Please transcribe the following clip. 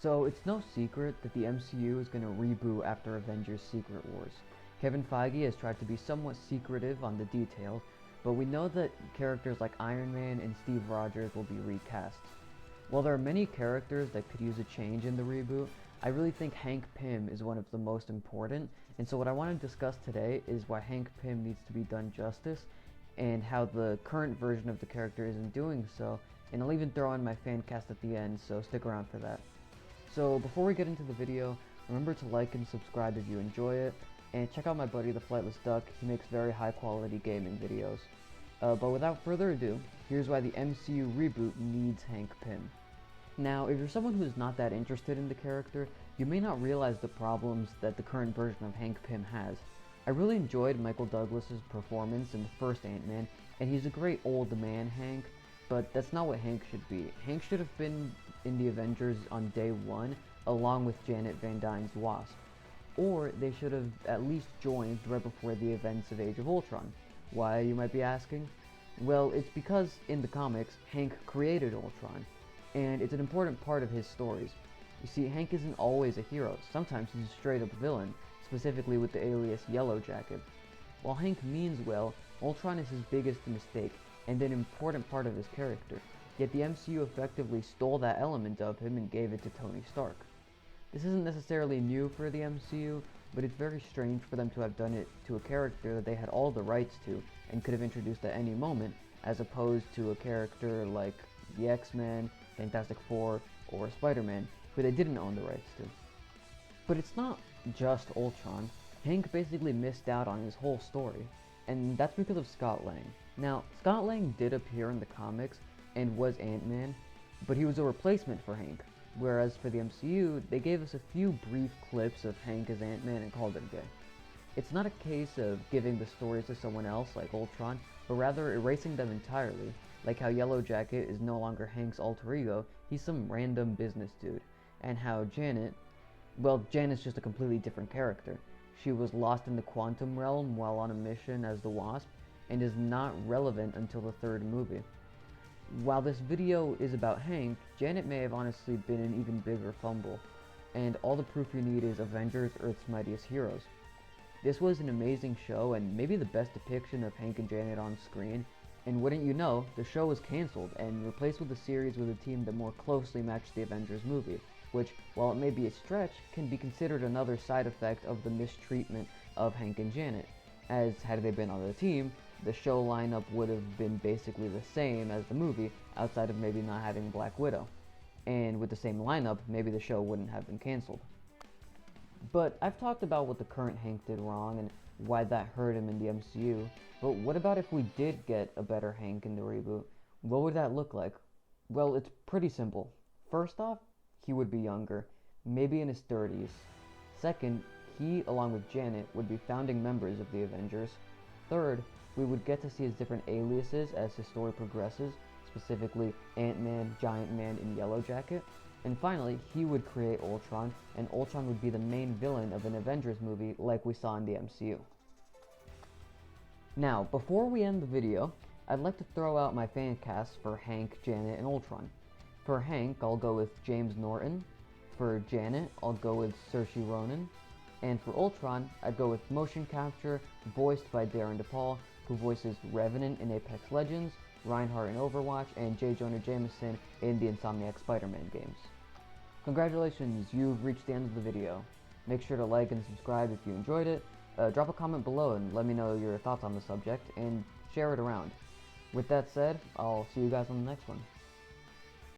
So it's no secret that the MCU is going to reboot after Avengers Secret Wars. Kevin Feige has tried to be somewhat secretive on the details, but we know that characters like Iron Man and Steve Rogers will be recast. While there are many characters that could use a change in the reboot, I really think Hank Pym is one of the most important, and so what I want to discuss today is why Hank Pym needs to be done justice, and how the current version of the character isn't doing so, and I'll even throw in my fan cast at the end, so stick around for that. So before we get into the video, remember to like and subscribe if you enjoy it, and check out my buddy the Flightless Duck. He makes very high quality gaming videos. But without further ado, here's why the MCU reboot needs Hank Pym. Now, if you're someone who's not that interested in the character, you may not realize the problems that the current version of Hank Pym has. I really enjoyed Michael Douglas's performance in the first Ant-Man, and he's a great old man Hank, but that's not what Hank should be. Hank should have been in the Avengers on day one, along with Janet Van Dyne's Wasp. Or they should have at least joined right before the events of Age of Ultron. Why, you might be asking? Well, it's because in the comics, Hank created Ultron, and it's an important part of his stories. You see, Hank isn't always a hero. Sometimes he's a straight-up villain, specifically with the alias Yellow Jacket. While Hank means well, Ultron is his biggest mistake, and an important part of his character. Yet the MCU effectively stole that element of him and gave it to Tony Stark. This isn't necessarily new for the MCU, but it's very strange for them to have done it to a character that they had all the rights to and could have introduced at any moment, as opposed to a character like the X-Men, Fantastic Four, or Spider-Man, who they didn't own the rights to. But it's not just Ultron. Hank basically missed out on his whole story, and that's because of Scott Lang. Now, Scott Lang did appear in the comics and was Ant-Man, but he was a replacement for Hank, whereas for the MCU, they gave us a few brief clips of Hank as Ant-Man and called it a day. It's not a case of giving the stories to someone else like Ultron, but rather erasing them entirely, like how Yellow Jacket is no longer Hank's alter ego, he's some random business dude, and how Janet, well, Janet's just a completely different character. She was lost in the quantum realm while on a mission as the Wasp, and is not relevant until the third movie. While this video is about Hank, Janet may have honestly been an even bigger fumble, and all the proof you need is Avengers Earth's Mightiest Heroes. This was an amazing show and maybe the best depiction of Hank and Janet on screen, and wouldn't you know, the show was cancelled and replaced with a series with a team that more closely matched the Avengers movie, which, while it may be a stretch, can be considered another side effect of the mistreatment of Hank and Janet, as had they been on the team, the show lineup would have been basically the same as the movie, outside of maybe not having Black Widow. And with the same lineup, maybe the show wouldn't have been cancelled. But I've talked about what the current Hank did wrong and why that hurt him in the MCU, but what about if we did get a better Hank in the reboot? What would that look like? Well, it's pretty simple. First off, he would be younger, maybe in his 30s. Second, he, along with Janet, would be founding members of the Avengers. Third, we would get to see his different aliases as his story progresses, specifically Ant-Man, Giant Man, and Yellow Jacket. And finally, he would create Ultron, and Ultron would be the main villain of an Avengers movie like we saw in the MCU. Now, before we end the video, I'd like to throw out my fan cast for Hank, Janet, and Ultron. For Hank, I'll go with James Norton. For Janet, I'll go with Saoirse Ronan. And for Ultron, I'd go with motion capture, voiced by Darren DePaul, who voices Revenant in Apex Legends, Reinhardt in Overwatch, and J. Jonah Jameson in the Insomniac Spider-Man games. Congratulations, you've reached the end of the video. Make sure to like and subscribe if you enjoyed it, drop a comment below and let me know your thoughts on the subject, and share it around. With that said, I'll see you guys on the next one.